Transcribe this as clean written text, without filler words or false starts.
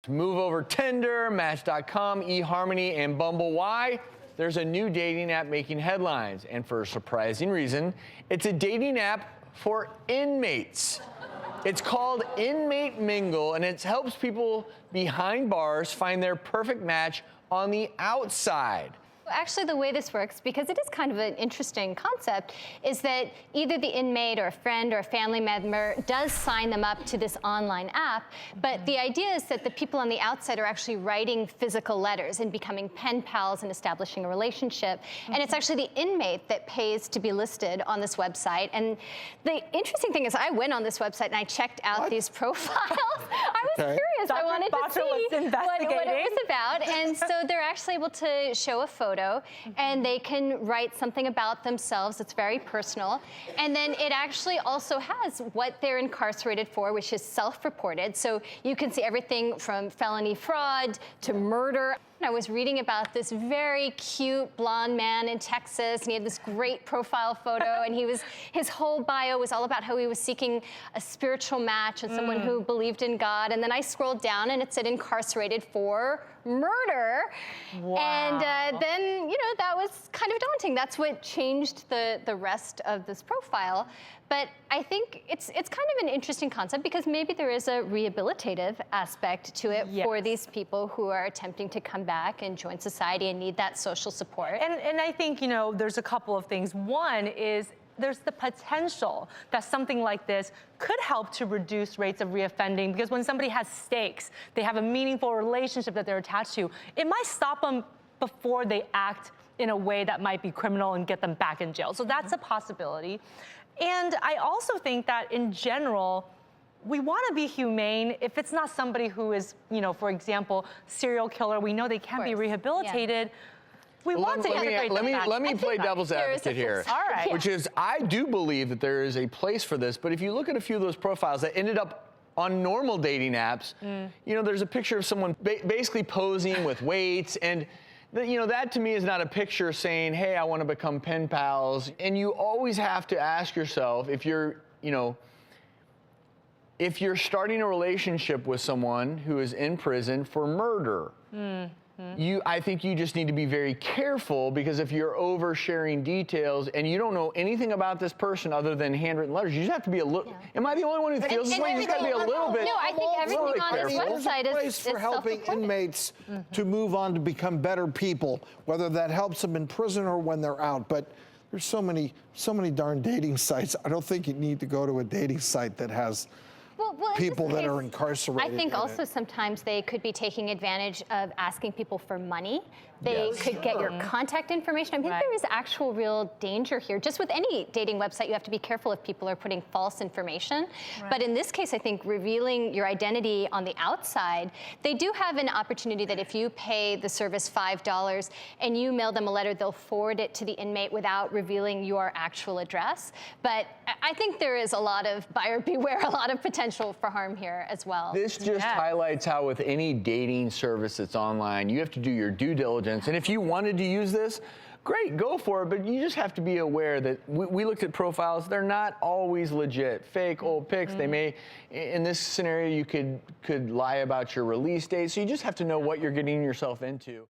Move over Tinder, Match.com, eHarmony, and Bumble. Why? There's a new dating app making headlines, and for a surprising reason, it's a dating app for inmates. It's called Inmate Mingle, and it helps people behind bars find their perfect match on the outside. Actually, the way this works, because it is kind of an interesting concept, is that either the inmate or a friend or a family member does sign them up to this online app, but the idea is that the people on the outside are actually writing physical letters and becoming pen pals and establishing a relationship. And it's actually the inmate that pays to be listed on this website. And the interesting thing is I went on this website and I checked out these profiles. I was curious. I wanted to see what it was about. And so they're actually able to show a photo, and they can write something about themselves. It's very personal. And then it actually also has what they're incarcerated for, which is self-reported. So you can see everything from felony fraud to murder. I was reading about this very cute blonde man in Texas, and he had this great profile photo, and his whole bio was all about how he was seeking a spiritual match and someone who believed in God. And then I scrolled down and it said incarcerated for murder. Wow. And then, that was kind of daunting. That's what changed the rest of this profile. But I think it's kind of an interesting concept because maybe there is a rehabilitative aspect to it for these people who are attempting to come back and join society and need that social support. And I think, there's a couple of things. One is there's the potential that something like this could help to reduce rates of reoffending, because when somebody has stakes, they have a meaningful relationship that they're attached to, it might stop them before they act in a way that might be criminal and get them back in jail. So that's a possibility. And I also think that in general, we want to be humane. If it's not somebody who is, for example, serial killer, we know they can be rehabilitated. We want to integrate them back. Let me play devil's advocate here. All right. Which is, I do believe that there is a place for this, but if you look at a few of those profiles that ended up on normal dating apps, there's a picture of someone basically posing with weights, and that to me is not a picture saying, hey, I want to become pen pals. And you always have to ask yourself, if you're starting a relationship with someone who is in prison for murder, I think you just need to be very careful, because if you're oversharing details and you don't know anything about this person other than handwritten letters, you just have to be a little. Am I the only one who feels this way? You just got to be a little bit. No, I think everything on this website is place for helping inmates to move on to become better people, whether that helps them in prison or when they're out. But there's so many darn dating sites. I don't think you need to go to a dating site that has people that are incarcerated. I think also sometimes they could be taking advantage of asking people for money. They could get your contact information. I think there is actual real danger here. Just with any dating website, you have to be careful if people are putting false information. But in this case, I think revealing your identity on the outside, they do have an opportunity that if you pay the service $5 and you mail them a letter, they'll forward it to the inmate without revealing your actual address. But I think there is a lot of buyer beware, a lot of potential for harm here as well. This just highlights how with any dating service that's online, you have to do your due diligence. And if you wanted to use this, great, go for it. But you just have to be aware that we looked at profiles. They're not always legit. Fake old pics. They may, in this scenario, you could lie about your release date. So you just have to know what you're getting yourself into.